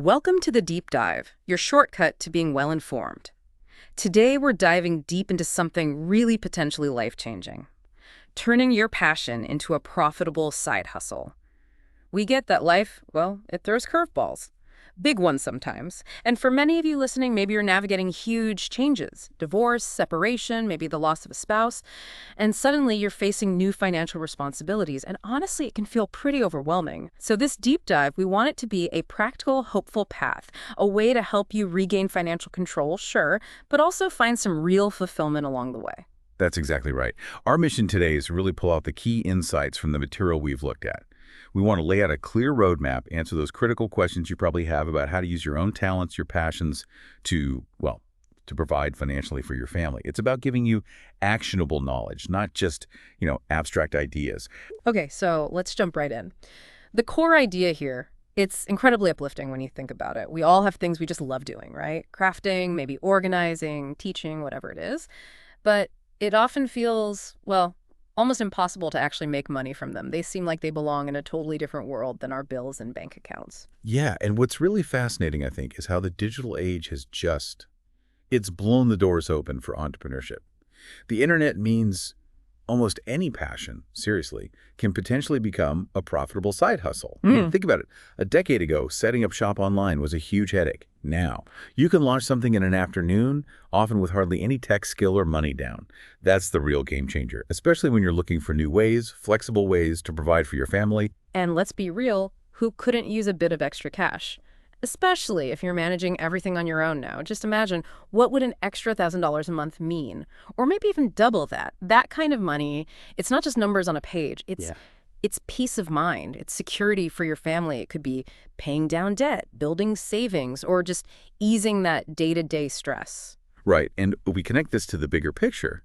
Welcome to the Deep Dive, your shortcut to being well informed. Today, we're diving deep into something really potentially life-changing, turning your passion into a profitable side hustle. We get that life, well, it throws curveballs. Big ones sometimes. And for many of you listening, maybe you're navigating huge changes, divorce, separation, maybe the loss of a spouse, and suddenly you're facing new financial responsibilities. And honestly, it can feel pretty overwhelming. So this deep dive, we want it to be a practical, hopeful path, a way to help you regain financial control, sure, but also find some real fulfillment along the way. That's exactly right. Our mission today is to really pull out the key insights from the material we've looked at. We want to lay out a clear roadmap, answer those critical questions you probably have about how to use your own talents, your passions to, well, to provide financially for your family. It's about giving you actionable knowledge, not just, abstract ideas. Okay, so let's jump right in. The core idea here, it's incredibly uplifting when you think about it. We all have things we just love doing, right? Crafting, maybe organizing, teaching, whatever it is. But it often feels, well, almost impossible to actually make money from them. They seem like they belong in a totally different world than our bills and bank accounts. Yeah, and what's really fascinating, I think, is how the digital age has it's blown the doors open for entrepreneurship. The internet means almost any passion, seriously, can potentially become a profitable side hustle. I mean, think about it. A decade ago, setting up shop online was a huge headache. Now, you can launch something in an afternoon, often with hardly any tech skill or money down. That's the real game changer, especially when you're looking for new ways, flexible ways to provide for your family. And let's be real, who couldn't use a bit of extra cash? Especially if you're managing everything on your own now. Just imagine, what would an extra $1,000 a month mean? Or maybe even double that. That kind of money, it's not just numbers on a page. It's peace of mind. It's security for your family. It could be paying down debt, building savings, or just easing that day-to-day stress. Right, and we connect this to the bigger picture.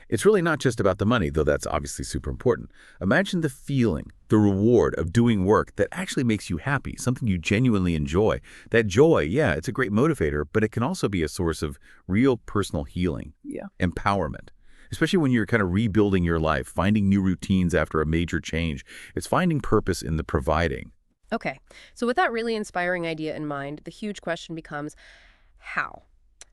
It's really not just about the money, though that's obviously super important. Imagine the feeling, the reward of doing work that actually makes you happy, something you genuinely enjoy. That joy, yeah, it's a great motivator, but it can also be a source of real personal healing, empowerment. Especially when you're kind of rebuilding your life, finding new routines after a major change. It's finding purpose in the providing. Okay, so with that really inspiring idea in mind, the huge question becomes, how?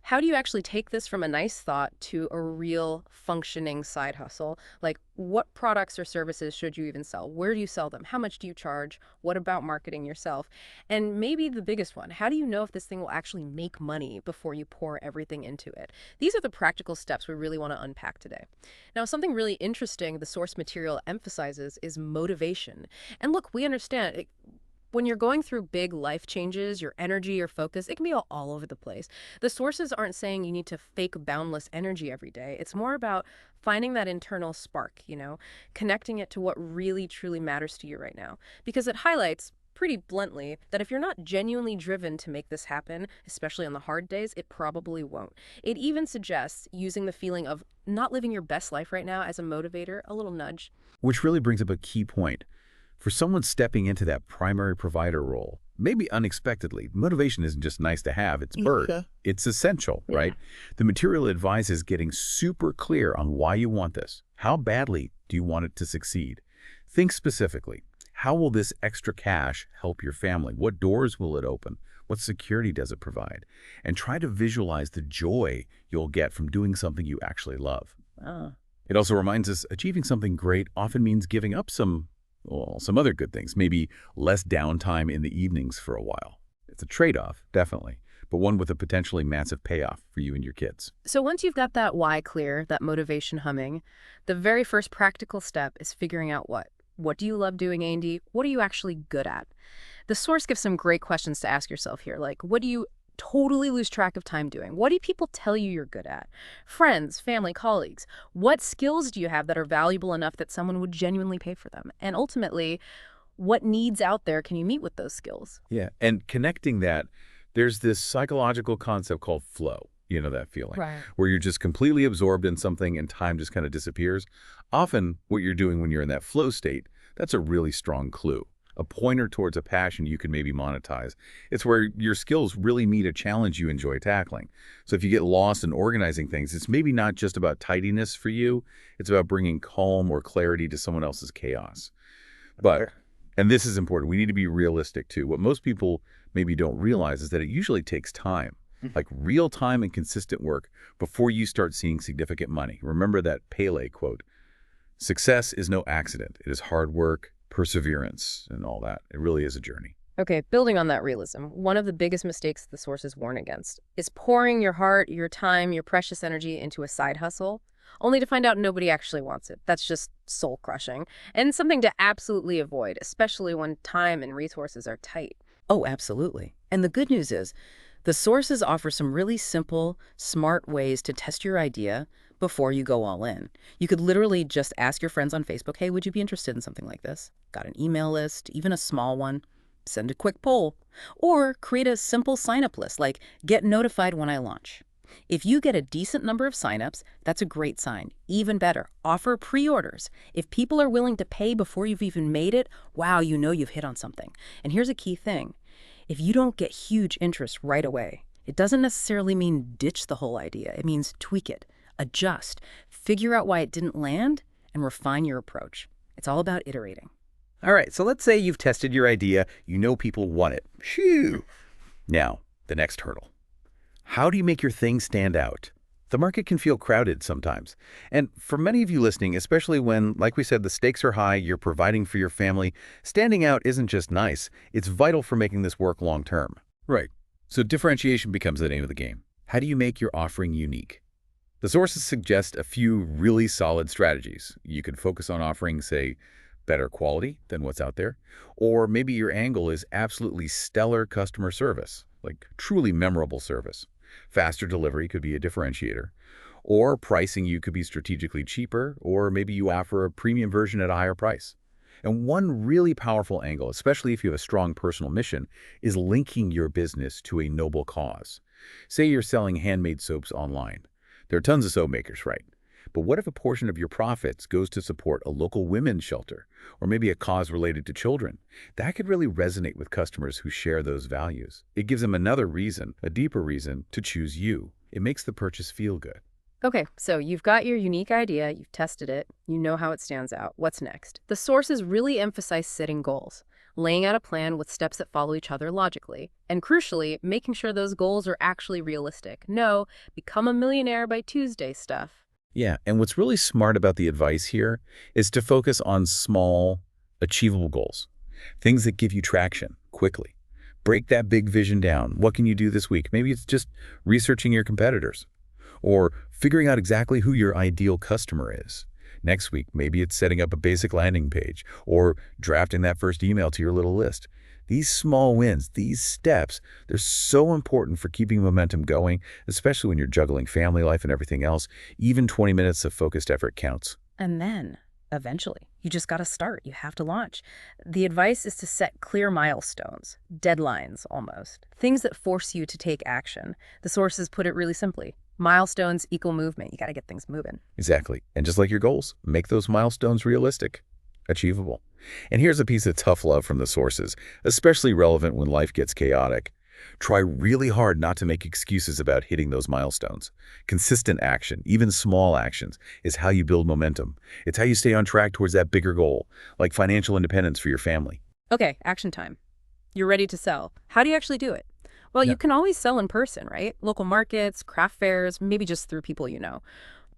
How do you actually take this from a nice thought to a real functioning side hustle? Like, what products or services should you even sell? Where do you sell them? How much do you charge? What about marketing yourself? And maybe the biggest one, how do you know if this thing will actually make money before you pour everything into it? These are the practical steps we really want to unpack today. Now, something really interesting the source material emphasizes is motivation. And look, we understand when you're going through big life changes, your energy, your focus, it can be all over the place. The sources aren't saying you need to fake boundless energy every day. It's more about finding that internal spark, connecting it to what really, truly matters to you right now. Because it highlights, pretty bluntly, that if you're not genuinely driven to make this happen, especially on the hard days, it probably won't. It even suggests using the feeling of not living your best life right now as a motivator, a little nudge. Which really brings up a key point. For someone stepping into that primary provider role, maybe unexpectedly, motivation isn't just nice to have, it's bird. It's essential, right? The material advises getting super clear on why you want this. How badly do you want it to succeed? Think specifically. How will this extra cash help your family? What doors will it open? What security does it provide? And try to visualize the joy you'll get from doing something you actually love. It also reminds us achieving something great often means giving up some other good things, maybe less downtime in the evenings for a while. It's a trade-off, definitely, but one with a potentially massive payoff for you and your kids. So once you've got that why clear, that motivation humming, the very first practical step is figuring out what. What do you love doing, Andy? What are you actually good at? The source gives some great questions to ask yourself here, like what do you totally lose track of time doing? What do people tell you you're good at? Friends, family, colleagues. What skills do you have that are valuable enough that someone would genuinely pay for them? And ultimately, what needs out there can you meet with those skills? Yeah, and connecting that, there's this psychological concept called flow. You know that feeling, Right. where you're just completely absorbed in something and time just kind of disappears. Often what you're doing when you're in that flow state, that's a really strong clue. A pointer towards a passion you can maybe monetize. It's where your skills really meet a challenge you enjoy tackling. So if you get lost in organizing things, it's maybe not just about tidiness for you. It's about bringing calm or clarity to someone else's chaos. But, and this is important, we need to be realistic too. What most people maybe you don't realize is that it usually takes time, like real time and consistent work before you start seeing significant money. Remember that Pele quote, "Success is no accident. It is hard work, perseverance, and all that. It really is a journey." Okay, building on that realism, one of the biggest mistakes the sources warn against is pouring your heart, your time, your precious energy into a side hustle, only to find out nobody actually wants it. That's just soul-crushing, and something to absolutely avoid, especially when time and resources are tight. Oh, absolutely. And the good news is, the sources offer some really simple, smart ways to test your idea before you go all in. You could literally just ask your friends on Facebook, hey, would you be interested in something like this? Got an email list, even a small one. Send a quick poll. Or create a simple sign-up list, like get notified when I launch. If you get a decent number of signups, that's a great sign. Even better, offer pre-orders. If people are willing to pay before you've even made it, wow, you know you've hit on something. And here's a key thing. If you don't get huge interest right away, it doesn't necessarily mean ditch the whole idea. It means tweak it, adjust, figure out why it didn't land, and refine your approach. It's all about iterating. All right, so let's say you've tested your idea, you know people want it. Phew! Now, the next hurdle. How do you make your thing stand out? The market can feel crowded sometimes. And for many of you listening, especially when, like we said, the stakes are high, you're providing for your family, standing out isn't just nice, it's vital for making this work long term. Right. So differentiation becomes the name of the game. How do you make your offering unique? The sources suggest a few really solid strategies. You could focus on offering, say, better quality than what's out there, or maybe your angle is absolutely stellar customer service, like truly memorable service. Faster delivery could be a differentiator, or pricing you could be strategically cheaper, or maybe you offer a premium version at a higher price. And one really powerful angle, especially if you have a strong personal mission, is linking your business to a noble cause. Say you're selling handmade soaps online. There are tons of soap makers, right? But what if a portion of your profits goes to support a local women's shelter, or maybe a cause related to children? That could really resonate with customers who share those values. It gives them another reason, a deeper reason, to choose you. It makes the purchase feel good. Okay, so you've got your unique idea, you've tested it, you know how it stands out. What's next? The sources really emphasize setting goals, laying out a plan with steps that follow each other logically, and crucially, making sure those goals are actually realistic. No, become a millionaire by Tuesday stuff. Yeah, and what's really smart about the advice here is to focus on small, achievable goals, things that give you traction quickly. Break that big vision down. What can you do this week? Maybe it's just researching your competitors or figuring out exactly who your ideal customer is. Next week, maybe it's setting up a basic landing page or drafting that first email to your little list. These small wins, these steps, they're so important for keeping momentum going, especially when you're juggling family life and everything else. Even 20 minutes of focused effort counts. And then, eventually, you just got to start. You have to launch. The advice is to set clear milestones, deadlines almost, things that force you to take action. The sources put it really simply. Milestones equal movement. You got to get things moving. Exactly. And just like your goals, make those milestones realistic, achievable. And here's a piece of tough love from the sources, especially relevant when life gets chaotic. Try really hard not to make excuses about hitting those milestones. Consistent action, even small actions, is how you build momentum. It's how you stay on track towards that bigger goal, like financial independence for your family. Okay, action time. You're ready to sell. How do you actually do it? Well, you can always sell in person, right? Local markets, craft fairs, maybe just through people you know.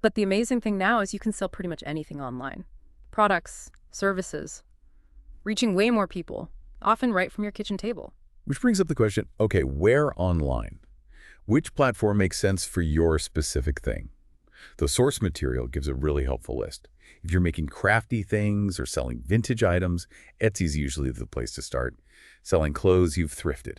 But the amazing thing now is you can sell pretty much anything online. Products, services, reaching way more people, often right from your kitchen table. Which brings up the question, okay, where online? Which platform makes sense for your specific thing? The source material gives a really helpful list. If you're making crafty things or selling vintage items, Etsy's usually the place to start. Selling clothes you've thrifted.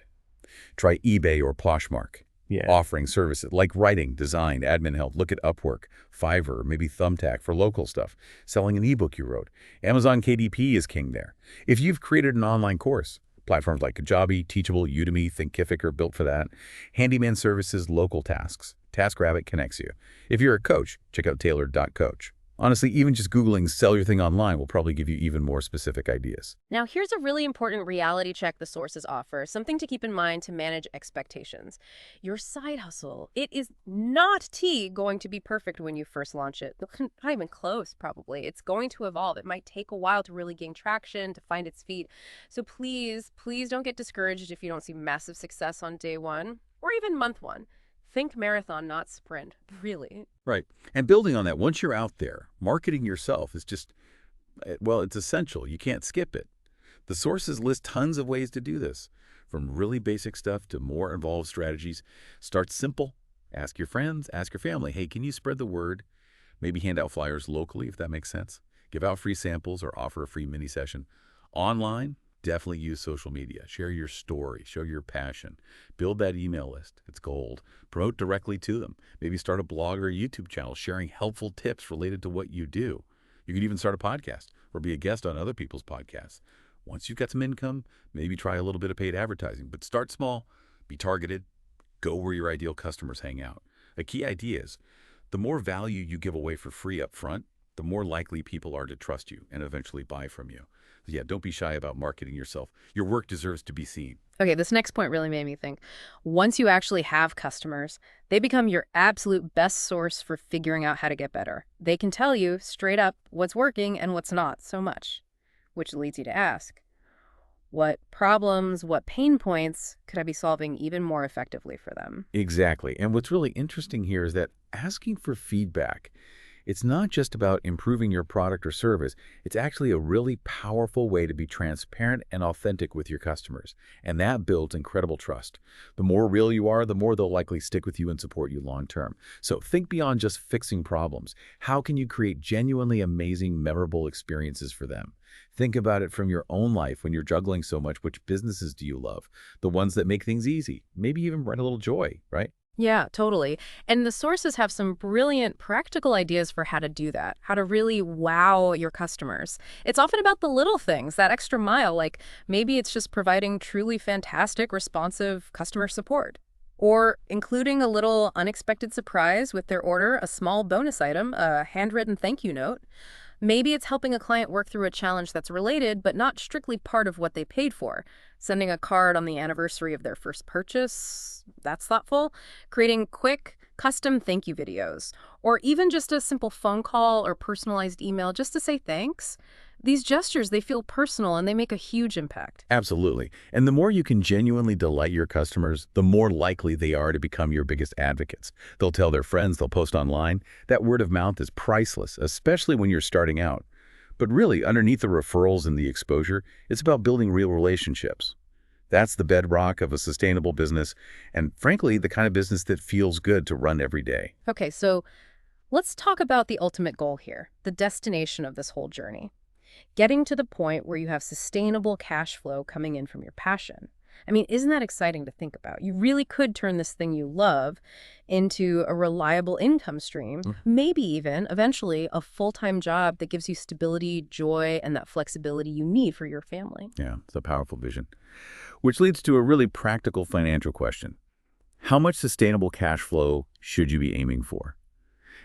Try eBay or Poshmark. Offering services like writing, design, admin help. Look at Upwork, Fiverr, maybe Thumbtack for local stuff. Selling an ebook you wrote. Amazon KDP is king there. If you've created an online course, platforms like Kajabi, Teachable, Udemy, Thinkific are built for that. Handyman services, local tasks. TaskRabbit connects you. If you're a coach, check out Tailored.coach. Honestly, even just Googling "sell your thing online" will probably give you even more specific ideas. Now, here's a really important reality check the sources offer, something to keep in mind to manage expectations. Your side hustle, it is not going to be perfect when you first launch it. Not even close, probably. It's going to evolve. It might take a while to really gain traction, to find its feet. So please, please don't get discouraged if you don't see massive success on day one or even month one. Think marathon, not sprint, really. Right. And building on that, once you're out there, marketing yourself is just, well, it's essential. You can't skip it. The sources list tons of ways to do this, from really basic stuff to more involved strategies. Start simple. Ask your friends, ask your family, hey, can you spread the word? Maybe hand out flyers locally, if that makes sense. Give out free samples or offer a free mini session. Online, definitely use social media. Share your story. Show your passion. Build that email list. It's gold. Promote directly to them. Maybe start a blog or a YouTube channel sharing helpful tips related to what you do. You could even start a podcast or be a guest on other people's podcasts. Once you've got some income, maybe try a little bit of paid advertising. But start small. Be targeted. Go where your ideal customers hang out. A key idea is the more value you give away for free up front, the more likely people are to trust you and eventually buy from you. Yeah, don't be shy about marketing yourself. Your work deserves to be seen. Okay, this next point really made me think. Once you actually have customers, they become your absolute best source for figuring out how to get better. They can tell you straight up what's working and what's not so much, which leads you to ask, what problems, what pain points could I be solving even more effectively for them? Exactly. And what's really interesting here is that asking for feedback, it's not just about improving your product or service. It's actually a really powerful way to be transparent and authentic with your customers. And that builds incredible trust. The more real you are, the more they'll likely stick with you and support you long term. So think beyond just fixing problems. How can you create genuinely amazing, memorable experiences for them? Think about it from your own life when you're juggling so much. Which businesses do you love? The ones that make things easy, maybe even bring a little joy, right? Yeah, totally. And the sources have some brilliant practical ideas for how to do that, how to really wow your customers. It's often about the little things, that extra mile, like maybe it's just providing truly fantastic, responsive customer support. Or including a little unexpected surprise with their order, a small bonus item, a handwritten thank you note. Maybe it's helping a client work through a challenge that's related, but not strictly part of what they paid for. Sending a card on the anniversary of their first purchase, that's thoughtful. Creating quick, custom thank you videos. Or even just a simple phone call or personalized email just to say thanks. These gestures, they feel personal and they make a huge impact. Absolutely. And the more you can genuinely delight your customers, the more likely they are to become your biggest advocates. They'll tell their friends, they'll post online. That word of mouth is priceless, especially when you're starting out. But really, underneath the referrals and the exposure, it's about building real relationships. That's the bedrock of a sustainable business, and frankly, the kind of business that feels good to run every day. Okay, so let's talk about the ultimate goal here, the destination of this whole journey. Getting to the point where you have sustainable cash flow coming in from your passion. I mean, isn't that exciting to think about? You really could turn this thing you love into a reliable income stream, maybe even, eventually, a full-time job that gives you stability, joy, and that flexibility you need for your family. Yeah, it's a powerful vision. Which leads to a really practical financial question. How much sustainable cash flow should you be aiming for?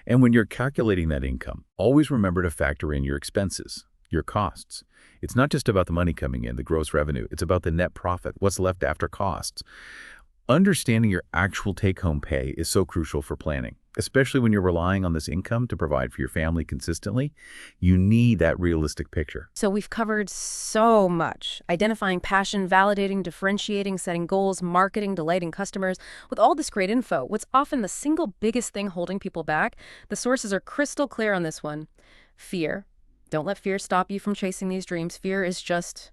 And when you're calculating that income, always remember to factor in your expenses, your costs. It's not just about the money coming in, the gross revenue. It's about the net profit, what's left after costs. Understanding your actual take-home pay is so crucial for planning, especially when you're relying on this income to provide for your family consistently. You need that realistic picture. So we've covered so much. Identifying passion, validating, differentiating, setting goals, marketing, delighting customers. With all this great info, what's often the single biggest thing holding people back? The sources are crystal clear on this one. Fear. Don't let fear stop you from chasing these dreams. Fear is just,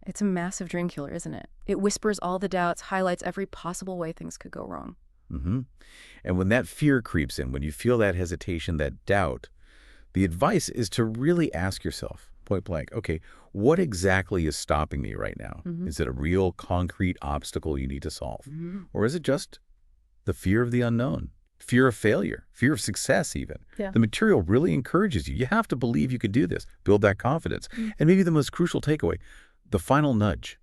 it's a massive dream killer, isn't it? It whispers all the doubts, highlights every possible way things could go wrong. And when that fear creeps in, when you feel that hesitation, that doubt, the advice is to really ask yourself, point blank, okay, what exactly is stopping me right now? Is it a real concrete obstacle you need to solve? Or is it just the fear of the unknown? Fear of failure, fear of success even. Yeah. The material really encourages you. You have to believe you could do this, build that confidence. And maybe the most crucial takeaway, the final nudge,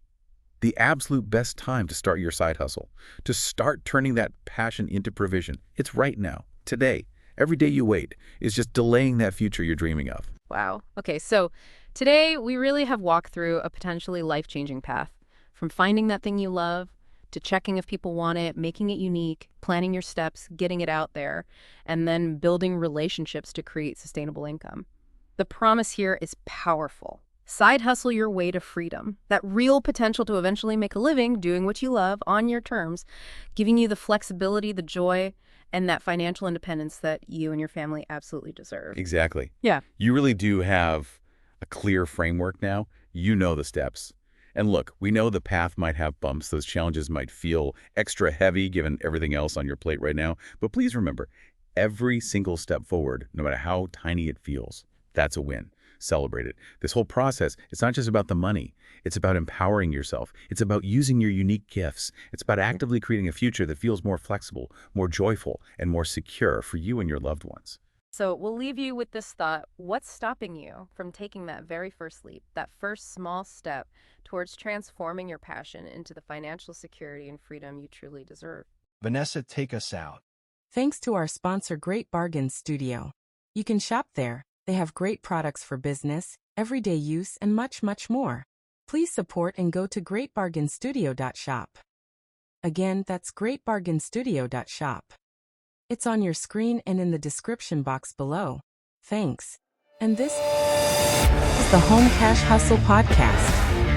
the absolute best time to start your side hustle, to start turning that passion into provision. It's right now, today. Every day you wait is just delaying that future you're dreaming of. Wow. Okay, so today we really have walked through a potentially life-changing path, from finding that thing you love to checking if people want it, making it unique, planning your steps, getting it out there, and then building relationships to create sustainable income. The promise here is powerful. Side hustle your way to freedom, that real potential to eventually make a living doing what you love on your terms, giving you the flexibility, the joy, and that financial independence that you and your family absolutely deserve. Exactly. Yeah. You really do have a clear framework now. You know the steps. And look, we know the path might have bumps. Those challenges might feel extra heavy given everything else on your plate right now. But please remember, every single step forward, no matter how tiny it feels, that's a win. Celebrate it. This whole process, it's not just about the money. It's about empowering yourself. It's about using your unique gifts. It's about actively creating a future that feels more flexible, more joyful, and more secure for you and your loved ones. So we'll leave you with this thought. What's stopping you from taking that very first leap, that first small step towards transforming your passion into the financial security and freedom you truly deserve? Vanessa, take us out. Thanks to our sponsor, Great Bargains Studio. You can shop there. They have great products for business, everyday use, and much, much more. Please support and go to greatbargainstudio.shop. Again, that's greatbargainstudio.shop. It's on your screen and in the description box below. Thanks. And this is the Home Cash Hustle Podcast.